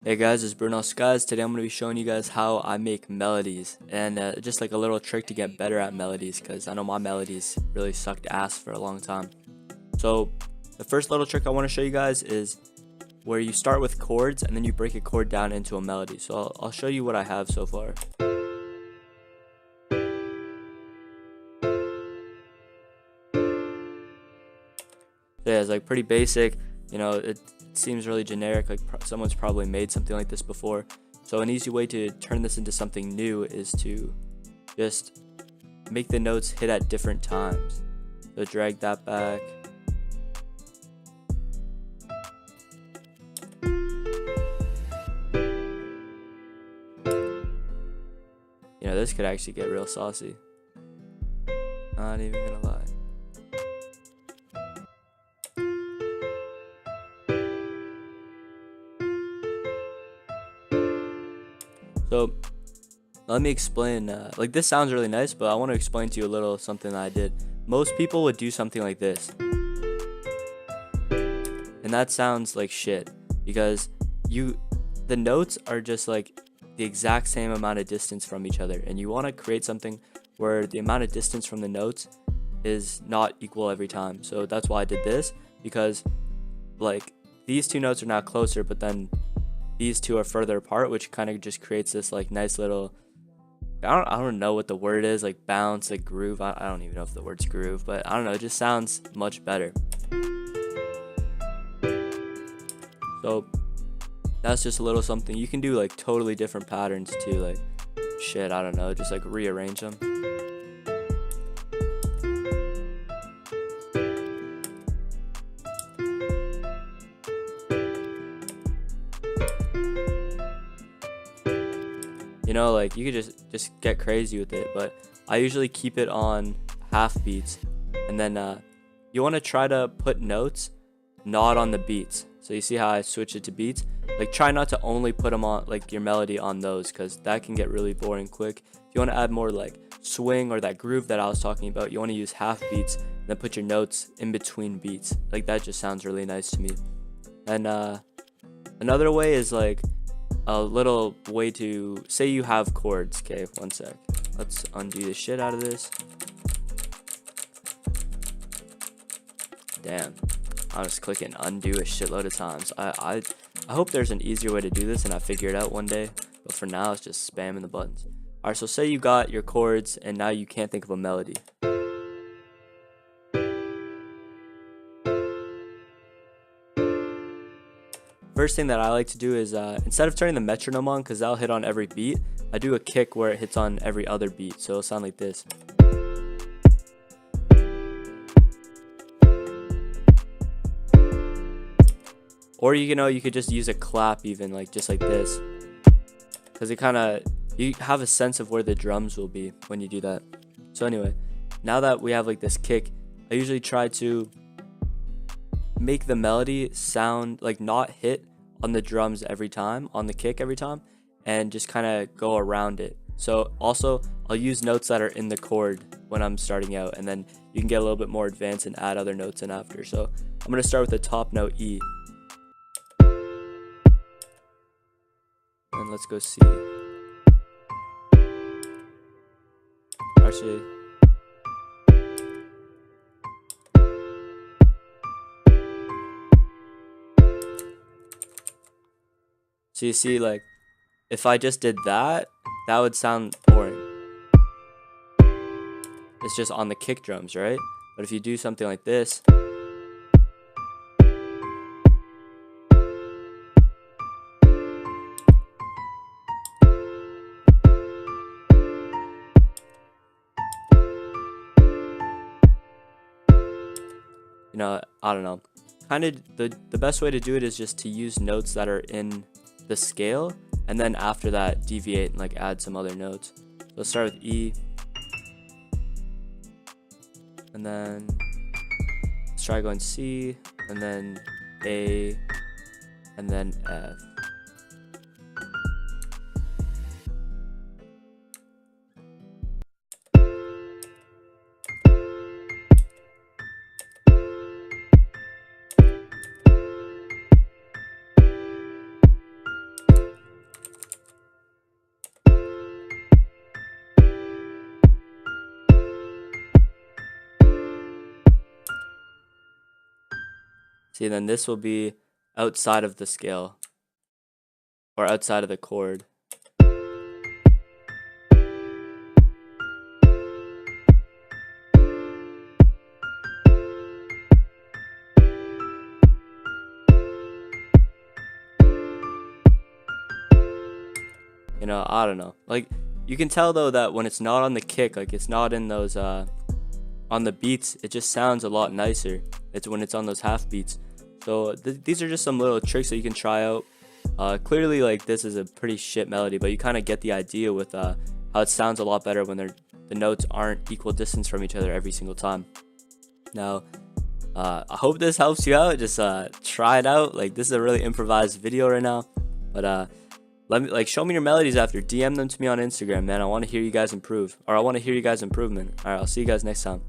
Hey guys, it's Bruno. Guys, today I'm going to be showing you guys how I make melodies and just like a little trick to get better at melodies, because I know my melodies really sucked ass for a long time. So the first little trick I want to show you guys is where you start with chords and then you break a chord down into a melody. So I'll show you what I have so far. So yeah, it's like pretty basic, you know, it seems really generic, like someone's probably made something like this before. So an easy way to turn this into something new is to just make the notes hit at different times. So drag that back. You know, this could actually get real saucy. Not even gonna lie. So let me explain, like this sounds really nice, but I want to explain to you a little something that I did. Most people would do something like this. And that sounds like shit because the notes are just like the exact same amount of distance from each other. And you want to create something where the amount of distance from the notes is not equal every time. So that's why I did this, because like these two notes are now closer, but then these two are further apart, which kind of just creates this like nice little, I don't know what the word is, like bounce, like groove. I don't even know if the word's groove, but I don't know, it just sounds much better. So that's just a little something. You can do like totally different patterns too, like shit, I don't know, just like rearrange them. You know, like you could just get crazy with it, but I usually keep it on half beats, and then you want to try to put notes not on the beats. So you see how I switch it to beats? Like try not to only put them on like your melody on those, because that can get really boring quick. If you want to add more like swing or that groove that I was talking about, you want to use half beats and then put your notes in between beats. Like that just sounds really nice to me. And another way is like a little way to say you have chords. Okay, one sec, let's undo the shit out of this. Damn, I'm just clicking undo a shitload of times. I hope there's an easier way to do this and I figure it out one day, but for now it's just spamming the buttons. Alright, so say you got your chords and now you can't think of a melody. First thing that I like to do is instead of turning the metronome on, because that'll hit on every beat, I do a kick where it hits on every other beat, so it'll sound like this. Or you could just use a clap, even like just like this, because it kind of, you have a sense of where the drums will be when you do that. So anyway, now that we have like this kick, I usually try to make the melody sound like not hit on the drums every time, on the kick every time, and just kind of go around it. So also I'll use notes that are in the chord when I'm starting out, and then you can get a little bit more advanced and add other notes in after. So I'm going to start with the top note E, and let's go C. Actually, so you see, like, if I just did that, that would sound boring. It's just on the kick drums, right? But if you do something like this, you know, I don't know. Kind of the best way to do it is just to use notes that are in the scale, and then after that deviate and like add some other notes. So let's start with E, and then let's try going C, and then A, and then F. See, then this will be outside of the scale or outside of the chord. You know, I don't know. Like, you can tell though that when it's not on the kick, like it's not in those on the beats, it just sounds a lot nicer. It's when it's on those half beats. So these are just some little tricks that you can try out. Clearly, like, this is a pretty shit melody, but you kind of get the idea with how it sounds a lot better when the notes aren't equal distance from each other every single time. Now, I hope this helps you out. Just try it out. Like, this is a really improvised video right now, but show me your melodies after. DM them to me on Instagram, man. I want to hear you guys improve, or I want to hear you guys improvement. All right, I'll see you guys next time.